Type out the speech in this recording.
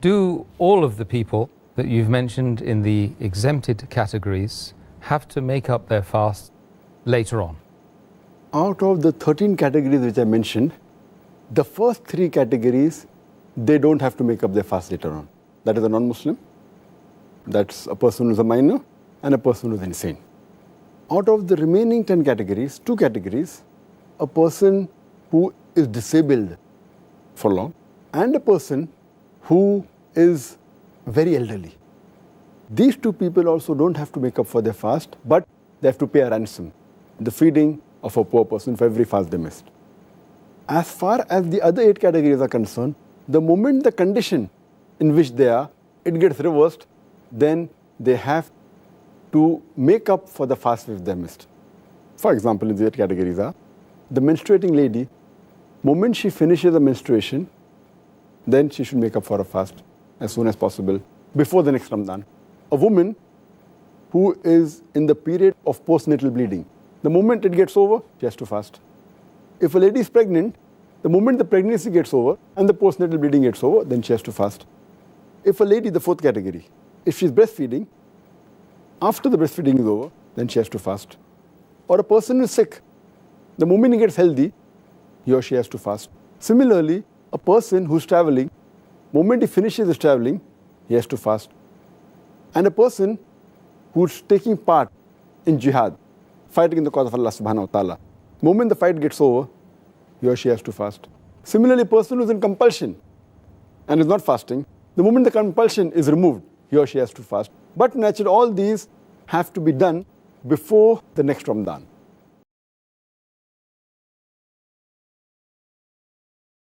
Do all of the people that you've mentioned in the exempted categories have to make up their fast later on? Out of the 13 categories which I mentioned, the first 3 categories, they don't have to make up their fast later on. That is a non-Muslim, that's a person who's a minor, and a person who's insane. Out of the remaining 10 categories, 2 categories, a person who is disabled for long and a person who is very elderly. These 2 people also don't have to make up for their fast, but they have to pay a ransom, the feeding of a poor person for every fast they missed. As far as the other 8 categories are concerned, the moment the condition in which they are, it gets reversed, then they have to make up for the fast which they missed. For example, in the 8 categories are, the menstruating lady, moment she finishes the menstruation, then she should make up for a fast as soon as possible, before the next Ramadan. A woman who is in the period of postnatal bleeding, the moment it gets over, she has to fast. If a lady is pregnant, the moment the pregnancy gets over and the postnatal bleeding gets over, then she has to fast. If a lady, the 4th category, if she's breastfeeding, after the breastfeeding is over, then she has to fast. Or a person who is sick, the moment he gets healthy, he or she has to fast. Similarly, a person who's traveling, moment he finishes his traveling, he has to fast. And a person who's taking part in jihad, fighting in the cause of Allah subhanahu wa ta'ala, moment the fight gets over, he or she has to fast. Similarly, a person who's in compulsion and is not fasting, the moment the compulsion is removed, he or she has to fast. But naturally, all these have to be done before the next Ramadan.